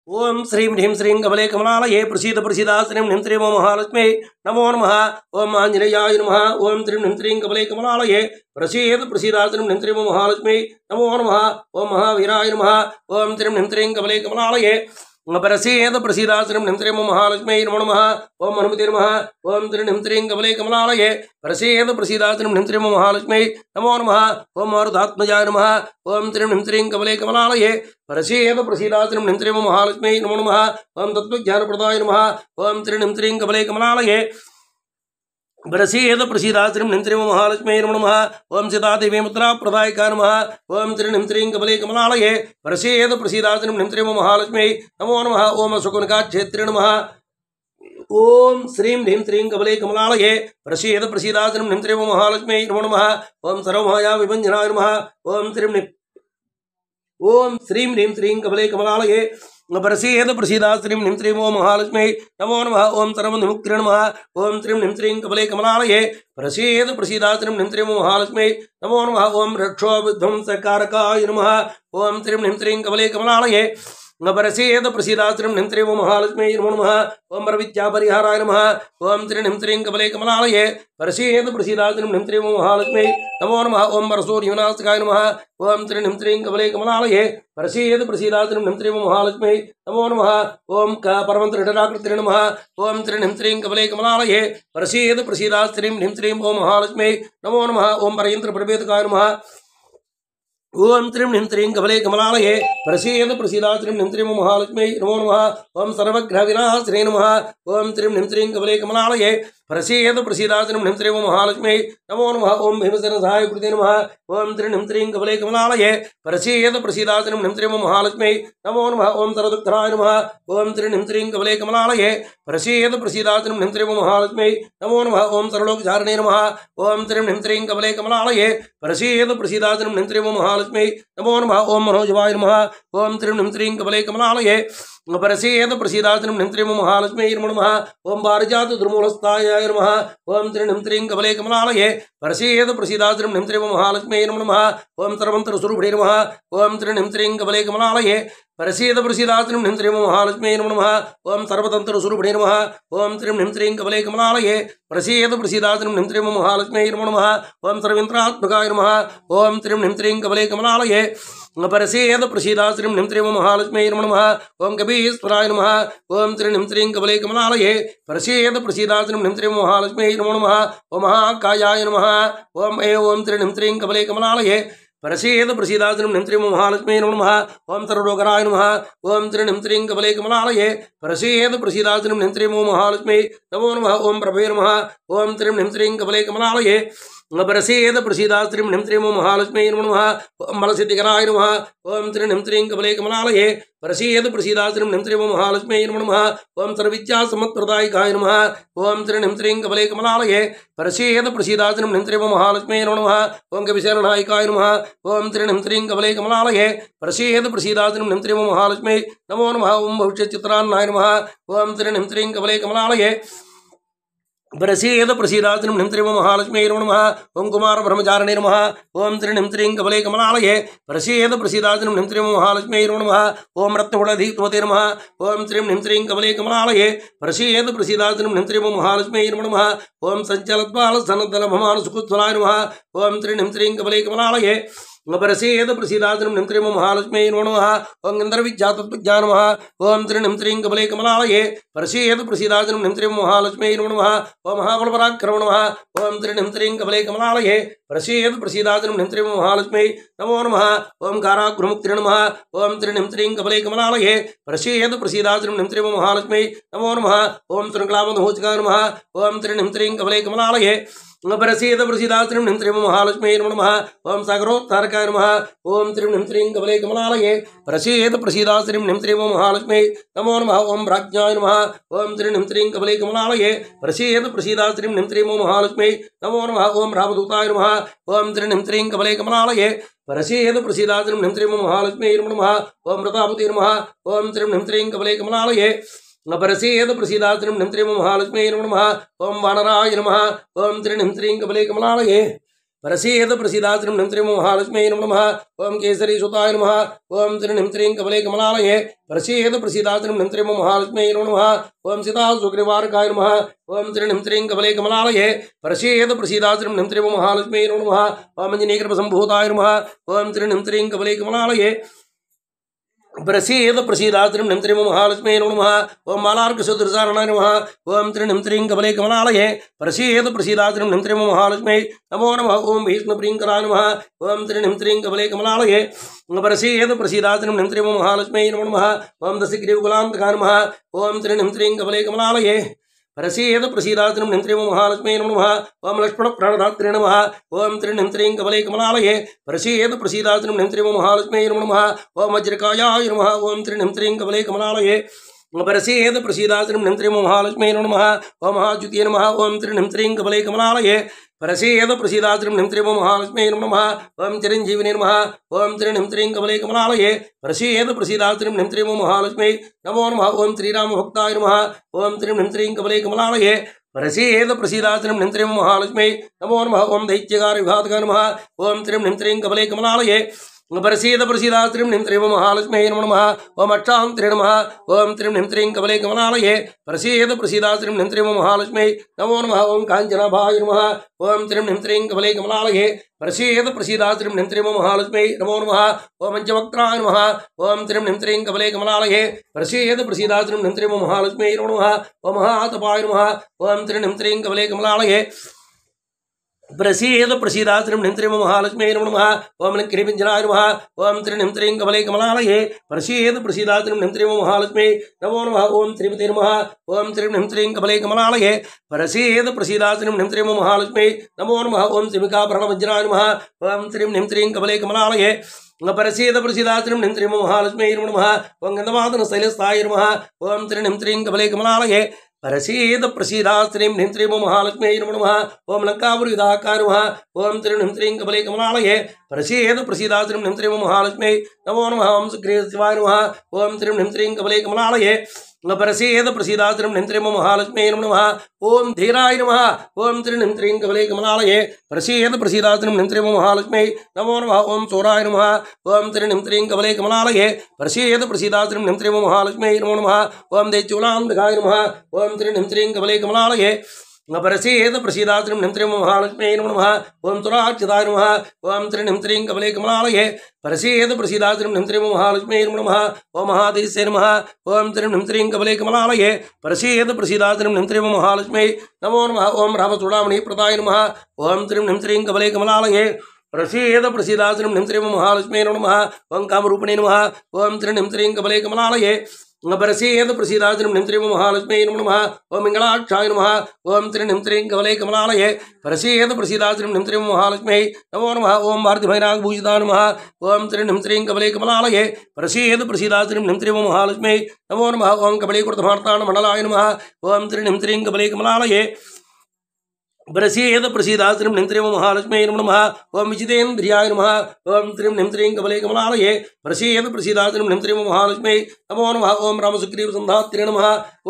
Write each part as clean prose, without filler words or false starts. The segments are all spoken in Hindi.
ओं श्रीं ह्रीं श्रीं कमले कमलालये प्रसीद प्रसीदा श्रीं ह्रीं श्रीं ओं महालक्ष्मी नमो नमः। ओं आंजनेयाय नमः। ओं श्रीं ह्रीं श्रीं कमले कमलालये प्रसीद प्रसीदा श्रीं ह्रीं श्रीं ओं महालक्ष्मी नमो नमः। ओं महावीराय नमः। ओं श्रीं ह्रीं श्रीं कमले कमलालये प्रसीद प्रसीदा श्रीं ह्रीं श्रीं ओं महालक्ष्मी नमो नमः। ओं हनुमते नमः। ओं श्रीं ह्रीं श्रीं कमले कमलालये प्रसीद प्रसीदा श्रीं ह्रीं श्रीं ओं महालक्ष्मी नमो नमः। ओं मारुतात्मजाय नमः। ओं श्रीं ह्रीं श्रीं कमले कमलालये प्रसीद प्रसीदा श्रीं ह्रीं श्रीं ओं महालक्ष्मी नमो नमः। ओं तत्त्वज्ञानप्रदाय नमः। ओं श्रीं ह्रीं श्रीं कमले कमलालये प्रसीद प्रसीदा श्रीं ह्रीं श्रीं ओं महालक्ष्मी नमो नमः। ओं सीतादेवी मुद्राप्रदायिकाय नमः। ओं श्रीं ह्रीं श्रीं कमले कमलालये प्रसीद प्रसीदा श्रीं ह्रीं श्रीं ओं महालक्ष्मी नमो नमः। ओं शकुनिकाक्षेत्रे नमः। ओं श्रीं ह्रीं श्रीं कमले कमलालये प्रसीद प्रसीदा श्रीं ह्रीं श्रीं ओं महालक्ष्मी नमो नमः। ओं सर्वमाया विभञ्जनाय नमः। ओं श्रीं ह्रीं श्रीं कमले कमलालये प्रसीद प्रसीदा श्रीं ह्रीं श्रीं ओं महालक्ष्मी नमो नमः। ओं सर्वनिमुक्तिरे नमः। ओं श्रीं ह्रीं श्रीं कमले कमलालये प्रसीद प्रसीदा श्रीं ह्रीं श्रीं ओं महालक्ष्मी नमो नमः। ओं रक्षोविध्वंसकारकाय नमः। ओं श्रीं ह्रीं श्रीं कमले कमलालये प्रसीद प्रसीदा श्रीं ह्रीं श्रीं ओं महालक्ष्मी नमो नमः। ओं परविद्यापरिहाराय नमः। ओं श्रीं ह्रीं श्रीं कमले कमलालये प्रसीद प्रसीदा श्रीं ह्रीं श्रीं ओं महालक्ष्मी नमो नमः। ओं परसूर्यविनाशकाय नमः। ओं श्रीं ह्रीं श्रीं कमले कमलालये प्रसीद प्रसीदा श्रीं ह्रीं श्रीं ओं महालक्ष्मी नमो नमः। ओं परमन्त्रघटनाकृतिरे नमः। ओं श्रीं ह्रीं श्रीं कमले कमलालये प्रसीद प्रसीदा श्रीं ह्रीं श्रीं ओं महालक्ष्मी नमो नमः। ओं परयन्त्रप्रभेदकाय नमः। ओं श्रीं ह्रीं श्रीं कमले कमलालये प्रसीद प्रसीदा श्रीं ह्रीं श्रीं ओं महालक्ष्मी नमो नमः। ओं सर्वग्रहविनाशिने नमः। ओं श्रीं ह्रीं श्रीं कमले कमलालये प्रसीद प्रसीदा श्रीं ह्रीं श्रीं ओं महालक्ष्मी नमो नमः। ओं भीमसेनसहायकृते नमः। ओं श्रीं ह्रीं श्रीं कमले कमलालये प्रसीद प्रसीदा श्रीं ह्रीं श्रीं ओं महालक्ष्मी नमो नमः। ओं सर्वदुःखराय नमः। ओं श्रीं ह्रीं श्रीं कमले कमलालये प्रसीद प्रसीदा श्रीं ह्रीं श्रीं ओं महालक्ष्मी नमो नमः। ओं सर्वलोकचारिणे नमः। ओं श्रीं ह्रीं श्रीं कमले कमलालये प्रसीद प्रसीदा श्रीं ह्रीं श्रीं ओं महालक्ष्मी नमो नमः। ओं मनोजवाय नमः। ओं श्रीं ह्रीं श्रीं कमले कमलालये प्रसीद प्रसीदा श्रीं ह्रीं श्रीं ओं महालक्ष्मी नमो नमः। ओं पारिजात दुर्मूलस्थायाय नमः। ओं श्रीं ह्रीं श्रीं कमले कमलालये प्रसीद प्रसीदा श्रीं ह्रीं श्रीं ओं महालक्ष्मी नमो नमः। ओं सर्वमन्त्रस्वरूपिणे नमः। ओं श्रीं ह्रीं श्रीं कमले कमलालये प्रसीद प्रसीदा श्रीं ह्रीं श्रीं ओं महालक्ष्मी नमो नमः। ओं सर्वतन्त्रस्वरूपिणे नमः। ओं श्रीं ह्रीं श्रीं कमले कमलालये प्रसीद प्रसीदा श्रीं ह्रीं श्रीं ओं महालक्ष्मी नमो नमः। ओं सर्वेन्द्रात्मकाय नमः। ओं श्रीं ह्रीं श्रीं कमले कमलालये प्रसीद प्रसीदा श्रीं ह्रीं श्रीं ओं महालक्ष्मी नमो नमः। ओं कपीश्वराय नमः। ओं श्रीं ह्रीं श्रीं कमले कमलालये प्रसीद प्रसीदा श्रीं ह्रीं श्रीं ओं महालक्ष्मी नमो नमः। ओं महाकायाय नमः। ओं श्रीं ह्रीं श्रीं कमले कमलालये प्रसीद प्रसीदा श्रीं ह्रीं श्रीं ओं महालक्ष्मी नमो नमः। ओं सर्वरोगराय नमः। ओं श्रीं ह्रीं श्रीं कमले कमलालये प्रसीद प्रसीदा श्रीं ह्रीं श्रीं ओं महालक्ष्मी नमो नमः। ओं प्रभवे नमः। ओं श्रीं ह्रीं श्रीं कमले कमलालये प्रसीद प्रसीदा श्रीं ह्रीं श्रीं ओं महालक्ष्मी नमो नमः। ओं बलसिद्धिकराय नमः। ओं श्रीं ह्रीं श्रीं कमले कमलालये प्रसीद प्रसीदा श्रीं ह्रीं श्रीं ओं महालक्ष्मी नमो नमः। ओं सर्वविद्यासम्पत्प्रदायिकाय नमः। ओं श्रीं ह्रीं श्रीं कमले कमलालये प्रसीद प्रसीदा श्रीं ह्रीं श्रीं ओं महालक्ष्मी नमो नमः। ओं कविशरणनायिकाय नमः। ओं श्रीं ह्रीं श्रीं कमले कमलालये प्रसीद प्रसीदा श्रीं ह्रीं श्रीं ओं महालक्ष्मी नमो नमः। ओं भविष्यचित्रान्नाय नमः। ओं श्रीं ह्रीं श्रीं कमले कमलालये प्रसीद प्रसीदा श्रीं ह्रीं श्रीं ओं महालक्ष्मी नमो नमः। ओं कुमार ब्रह्मचारिणे नमः। ओं श्रीं ह्रीं श्रीं कमले कमलालये प्रसीद प्रसीदा श्रीं ह्रीं श्रीं ओं महालक्ष्मी नमो नमः। ओं रत्नकुलधीत्वते नमः। ओं श्रीं ह्रीं श्रीं कमले कमलालये प्रसीद प्रसीदा श्रीं ह्रीं श्रीं ओं महालक्ष्मी नमो नमः। ओं सञ्चलद्बालसनदलभमानसुकुत्वलाय नमः। ओं श्रीं ह्रीं श्रीं कमले कमलालये प्रसीद प्रसीदा श्रीं ह्रीं श्रीं ओं महालक्ष्मी नमो नमः। ओं इन्द्रविद्यातत्त्वज्ञाय नमः। ओं श्रीं ह्रीं श्रीं कमले कमलालये प्रसीद प्रसीदा श्रीं ह्रीं श्रीं ओं महालक्ष्मी नमो नमः। ओं महाबलपराक्रमो नमः। ओं श्रीं ह्रीं श्रीं कमले कमलालये प्रसीद प्रसीदा श्रीं ह्रीं श्रीं ओं महालक्ष्मी नमो नमः। ओं कारागृहमुक्तिरे नमः। ओं श्रीं ह्रीं श्रीं कमले कमलालये प्रसीद प्रसीदा श्रीं ह्रीं श्रीं ओं महालक्ष्मी नमो नमः। ओं शृङ्खलाबन्धमोचकाय नमः। ओं श्रीं ह्रीं श्रीं कमले कमलालये प्रसीद प्रसीदा श्रीं ह्रीं श्रीं ओं महालक्ष्मी नमो नमः। ओं सागरोद्धारकाय नमः। ओं श्रीं ह्रीं श्रीं कमले कमलालये प्रसीद प्रसीदा श्रीं ह्रीं श्रीं ओं महालक्ष्मी नमो नमः। ओं राज्ञाय नमः। ओं श्रीं ह्रीं श्रीं कमले कमलालये प्रसीद प्रसीदा श्रीं ह्रीं श्रीं ओं महालक्ष्मी नमो नमः। ओं रामदूताय नमः। ओं श्रीं ह्रीं श्रीं कमले कमलालये प्रसीद प्रसीदा श्रीं ह्रीं श्रीं ओं महालक्ष्मी नमो नमः। ओं प्रतापति नमः। ओं श्रीं ह्रीं श्रीं कमले कमलालये प्रसीद प्रसीदा श्रीं ह्रीं श्रीं ओं महालक्ष्मी नमो नमः। ओं वानराय नमः। ओं श्रीं ह्रीं श्रीं कमले कमलालये प्रसीद प्रसीदात्रिं निं त्रीं महालक्ष्मी नमः ओम केसरी सुताय नमः ओम त्रीं निं त्रीं कमले कमलालये प्रसीद प्रसीदात्रिं निं त्रीं महालक्ष्मी नमः ओम सीता सुग्रीवार्काय नमः ओम त्रीं निं त्रीं कमले कमलालये प्रसीद प्रसीदात्रिं निं त्रीं महालक्ष्मी नमः ओम अंजनीकृपसम्भूताय नमः ओम त्रीं निं त्रीं कमले कमलालये प्रसीद प्रसीदात्रिं निं त्रीं महालक्ष्मी नमः ओम मालार्कसुदृशारणाय नमः ओम त्रीं निं त्रीं कमले कमलालये प्रसीद प्रसीदात्रिं निं त्रीं महालक्ष्मी नमो नमः ओम भीष्मप्रियङ्कराय नमः ओम त्रीं निं त्रीं कमले कमलालये प्रसीद प्रसीदात्रिं निं त्रीं महालक्ष्मी नमो नमः ओम दशग्रीवकुलान्तकाय नमः ओम त्रीं निं त्रीं कमले कमलालये प्रसीद प्रसीदात्रिं निं त्रीं महालक्ष्मी नमः ओम लक्ष्मणप्राणदात्रे नमः ओम त्रीं निं त्रीं कमले कमलालये प्रसीद प्रसीदात्रिं निं त्रीं महालक्ष्मी नमः ओम वज्रकायाय नमः ओम त्रीं निं त्रीं कमले कमलालये प्रसीद प्रसीदात्रिं निं त्रीं महालक्ष्मी नमः ओम महाद्युतिये नमः ओम त्रीं निं त्रीं कमले कमलालये प्रसीद प्रसीदात्रिं निं त्रीं महालक्ष्मी नमः ओम चिरञ्जीविने नमः ओम त्रीं निं त्रीं कमले कमलालये प्रसीद प्रसीदात्रिं निं त्रीं महालक्ष्मी नमो नमः ओम श्रीरामभक्ताय नमः ओम त्रीं निं त्रीं कमले कमलालये प्रसीद प्रसीदात्रिं निं त्रीं महालक्ष्मी नमो नमः ओम दैत्यकारविघातकाय नमः ओम त्रीं निं त्रीं कमले कमलालये प्रसीद प्रसीदात्रिं निं त्रीं महालक्ष्मी नमः ओम अक्षान्त्रे नमः ओम त्रीं निं त्रीं कमले कमलालये प्रसीद प्रसीदात्रिं निं त्रीं महालक्ष्मी नमो नमः ओम काञ्चनाभाय नमः ओम त्रीं निं त्रीं कमले कमलालये प्रसीद प्रसीदात्रिं निं त्रीं महालक्ष्मी नमो नमः ओम पञ्चवक्त्राय नमः ओम त्रीं निं त्रीं कमले कमलालये प्रसीद प्रसीदात्रिं निं त्रीं महालक्ष्मी नमो नमः ओम महातपाय नमः ओम त्रीं निं त्रीं कमले कमलालये प्रसीद प्रसीदात्रिं निं त्रीं महालक्ष्मी नमः ओम लिङ्गिरिपिञ्जराय नमः ओम त्रीं निं त्रीं कमले कमलालये प्रसीद प्रसीदात्रिं निं त्रीं महालक्ष्मी नमो नमः ओम श्रीमते नमः ओम त्रीं निं त्रीं कमले कमलालये प्रसीद प्रसीदात्रिं निं त्रीं महालक्ष्मी नमो नमः ओम शिविकाभरणवज्राय नमः ओम त्रीं निं त्रीं कमले कमलालये प्रसीद प्रसीदात्रिं निं त्रीं महालक्ष्मी नमः ओम गन्धमादनशैलस्थाय नमः ओम त्रीं निं त्रीं कमले कमलालये प्रसीद प्रसीदात्रिं निं त्रीं महालक्ष्मी नमः ओम लङ्कापुरीदाकाय नमः ओम त्रीं निं त्रीं कमले कमलालये प्रसीद प्रसीदात्रिं निं त्रीं महालक्ष्मी नमो नमः ओम सुग्रीवशिवाय नमः ओम त्रीं निं त्रीं कमले कमलालये प्रसीद प्रसीदात्रिं निं त्रीं महालक्ष्मी नमः ओम धीराय नमः ओम त्रीं निं त्रीं कमले कमलालये प्रसीद प्रसीदात्रिं निं त्रीं महालक्ष्मी नमो नमः ओम चोराय नमः ओम त्रीं निं त्रीं कमले कमलालये प्रसीद प्रसीदात्रिं निं त्रीं महालक्ष्मी नमो नमः ओम दैत्यूलान्धकाय नमः ओम त्रीं निं त्रीं कमले कमलालये प्रसीद प्रसीदात्रिं निं त्रीं महालक्ष्मी नमः ओम तुरार्चिताय नमः ओम त्रीं निं त्रीं कमले कमलालये प्रसीद प्रसीदात्रिं निं त्रीं महालक्ष्मी नमः ओम महादेश्ये नमः ओम त्रीं निं त्रीं कमले कमलालये प्रसीद प्रसीदात्रिं निं त्रीं महालक्ष्मी नमो नमः ओम रामचूडामणिप्रदाय नमः ओम त्रीं निं त्रीं कमले कमलालये प्रसीद प्रसीदात्रिं निं त्रीं महालक्ष्मी नमः ओम कामरूपिणे नमः ओम त्रीं निं त्रीं कमले कमलालये प्रसीद प्रसीदात्रिं निं त्रीं महालक्ष्मी नमः ओम मङ्गलाक्षाय नमः ओम त्रीं निं त्रीं कमले कमलालये प्रसीद प्रसीदात्रिं निं त्रीं महालक्ष्मी नमो नमः ओम भारतीभैरागभूषिताय नमः ओम त्रीं निं त्रीं कमले कमलालये प्रसीद प्रसीदात्रिं निं त्रीं महालक्ष्मी नमो नमः ओम कबलीकृतभार्ताण्डमण्डलाय नमः ओम त्रीं निं त्रीं कमले कमलालये प्रसीद प्रसीदात्रिं निं त्रीं महालक्ष्मी नमः ओम विजितेन्द्रियाय नमः ओम त्रीं निं त्रीं कमले कमलालये प्रसीद प्रसीदात्रिं निं त्रीं महालक्ष्मी नमो नमः ओम रामसुग्रीवसन्धात्रे नमः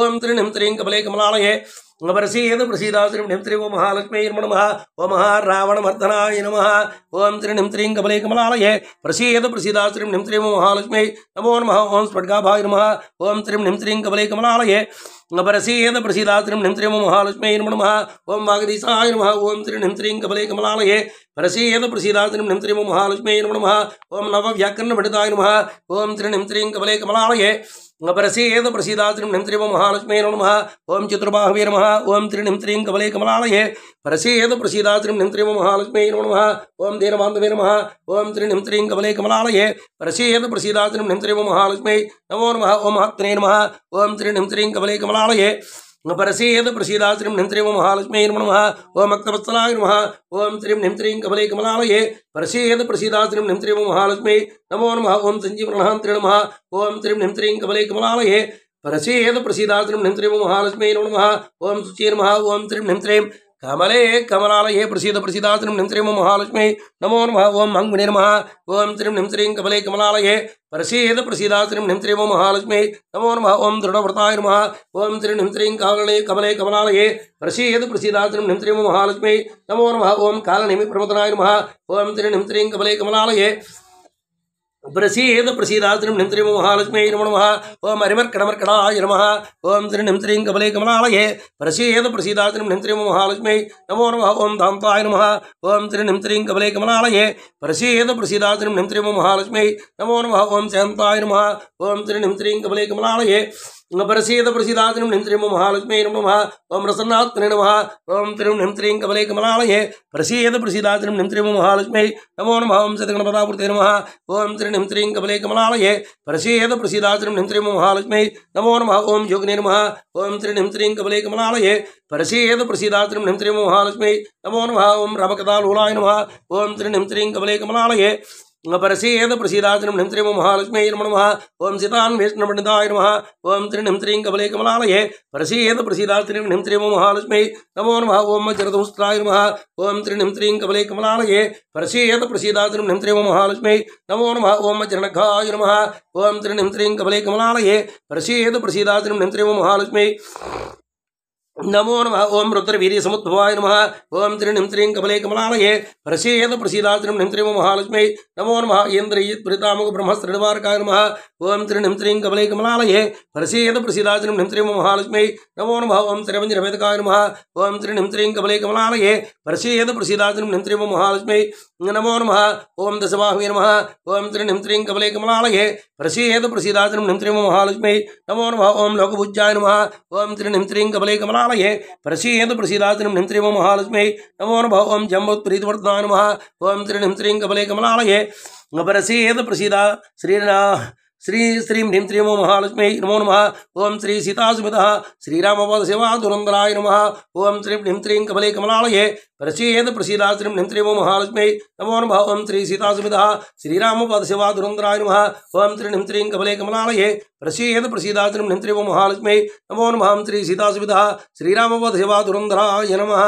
ओम त्रीं निं त्रीं कमले कमलालये प्रसीद प्रसीदात्रिं निं त्रीं महालक्ष्मी नमः ओम रावणमर्दनाय नमः ओम त्रीं निं त्रीं कमले कमलालये प्रसीद प्रसीदात्रिं निं त्रीं महालक्ष्मी नमो नमः ओम स्फटिकाभाय नमः ओम त्रीं निं त्रीं कमले कमलालये प्रसीद प्रसीदात्रिं निं त्रीं महालक्ष्मी नमः ओम वागीशाय नमः ओम त्रीं निं त्रीं कमले कमलालये प्रसीद प्रसीदात्रिं निं त्रीं महालक्ष्मी नमः ओम नवव्याकरणपण्डिताय नमः ओम त्रीं निं त्रीं कमले कमलालये प्रसीद प्रसीदात्रिं निं त्रीं महालक्ष्मी नमः ओम चतुर्बाहवे नमः ओम त्रीं निं त्रीं कमले कमलालये प्रसीद प्रसीदात्रिं निं त्रीं महालक्ष्मी नमः ओम दीनबान्धवे नमः ओम त्रीं निं त्रीं कमले कमलालये प्रसीद प्रसीदात्रिं निं त्रीं महालक्ष्मी नमो नमः ओम हत्रे नमः ओम त्रीं निं त्रीं कमले कमलालये प्रसीद प्रसीदात्रिं निं त्रीं महालक्ष्मी नमः ओम भक्तवत्सलाय नमः ओम त्रीं निं त्रीं कमले कमलालये प्रसीद प्रसीदात्रिं निं त्रीं महालक्ष्मी नमो नमः ओम सञ्जीवनान्त्रे नमः ओम त्रीं निं त्रीं कमले कमलालये प्रसीद प्रसीदात्रिं निं त्रीं महालक्ष्मी नमः ओम शुचे नमः ओम त्रीं निं त्रीं कमले कमलालये प्रसीद प्रसीदाश्रीं निं श्रीं महालक्ष्मी नमो नमः ओं मंगमणे नमः ओं श्रीं निं श्रीं कमले कमलालये प्रसीद प्रसीदाश्रीं निं श्रीं महालक्ष्मी नमो नमः ओं दृढव्रताय नमः ओं श्रीं निं श्रीं कमले कमलालये प्रसीद प्रसीदाश्रीं निं श्रीं महालक्ष्मी नमो नमः ओं कालनेमि प्रमदनाय नमः ओं श्रीं निं श्रीं कमले कमलालये प्रसीद प्रसीदाश्रीं निं श्रीं महालक्ष्मी नमो नमः ओं हरिमर्कटमर्कटाय नमः ओं श्रीं निं श्रीं कमले कमलालये प्रसीद प्रसीदाश्रीं निं श्रीं महालक्ष्मी नमो नमः ओं दान्ताय नमः ओं श्रीं निं श्रीं कमले कमलालये प्रसीद प्रसीदाश्रीं निं श्रीं महालक्ष्मी नमो नमः ओं शान्ताय नमः ओं श्रीं निं श्रीं कमले कमलालये प्रसीद प्रसीदाश्रीं निं श्रीं महालक्ष्मी नमो नमः ओं प्रसन्नात्मने नमः ओं श्रीं निं श्रीं कमले कमलालये प्रसीद प्रसीदाश्रीं निं श्रीं महालक्ष्मी नमो नमः ओं सद्गणपदापूर्ते नमः ओं श्रीं निं श्रीं कमले कमलालये प्रसीद प्रसीदाश्रीं निं श्रीं महालक्ष्मी नमो नमः ओं योगिने नमः ओं श्रीं निं श्रीं कमले कमलालये प्रसीद प्रसीदाश्रीं निं श्रीं महालक्ष्मी नमो नमः ओं रामकथालोलाय नमः ओं श्रीं निं श्रीं कमले कमलालये प्रसीद प्रसीदाश्रीं निं श्रीं महालक्ष्मी नमो नमः ओं सीतान्वेषणपण्डिताय नमः ओं श्रीं निं श्रीं कमले कमलालये प्रसीद प्रसीदाश्रीं निं श्रीं महालक्ष्मी नमो नमः ओं वज्रधूस्त्राय नमः ओं श्रीं निं श्रीं कमले कमलालये प्रसीद प्रसीदाश्रीं निं श्रीं महालक्ष्मी नमो नमः ओं वज्रणखाय नमः ओं श्रीं निं श्रीं कमले कमलालये प्रसीद प्रसीदाश्रीं निं श्रीं महालक्ष्मी नमो नमः ओं रुद्रवीर्यसमुद्भवाय नमः ओं श्रीं निं श्रीं कमले कमलालये प्रसीद प्रसीदाश्रीं निं श्रीं महालक्ष्मी नमो नमः इन्द्रियत्प्रीतामक ब्रह्मस्त्रिनिवारकाय नमः ओं श्रीं निं श्रीं कमले कमलालये प्रसीद प्रसीदाश्रीं निं श्रीं महालक्ष्मी नमो नमः ओं श्रीमञ्जनवेदकाय नमः ओं श्रीं निं श्रीं कमले कमलालये प्रसीद प्रसीदाश्रीं निं श्रीं महालक्ष्मी नमो नमः ओं दशबाहुवे नमः ओं श्रीं निं श्रीं कमले कमलालये प्रसीद प्रसीदाश्रीं निं श्रीं महालक्ष्मी नमो नमः ओं लोकपूज्याय नमः ओं श्रीं निं श्रीं कमले कमलालये प्रसीद प्रसीदाश्रीं निं श्रीं महालक्ष्मी नमो नमः ओं जम्बोत्प्रीतिवर्धनाय नमः ओं श्रीं निं श्रीं कमले कमलालये प्रसीद प्रसीदा श्री ह्रीं श्रीं महालक्ष्मी नमो नमः ओं श्री सीतासुमितः श्रीरामपदसेवाधुरन्धराय नमः ओं श्रीं ह्रीं श्रीं कमले कमलालये प्रसीद प्रसीदाश्रीं निं श्रीं महालक्ष्मी नमो नमः ओं श्री सीतासुमितः श्रीरामपदसेवाधुरन्धराय नमः ओं श्रीं ह्रीं श्रीं कमले कमलालये प्रसीद प्रसीदाश्रीं निं श्रीं महालक्ष्मी नमो नमः ओं श्री सीतासुमितः श्रीरामपदसेवाधुरन्धराय नमः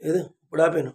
ఇది ఇప్పుడు ఆపాను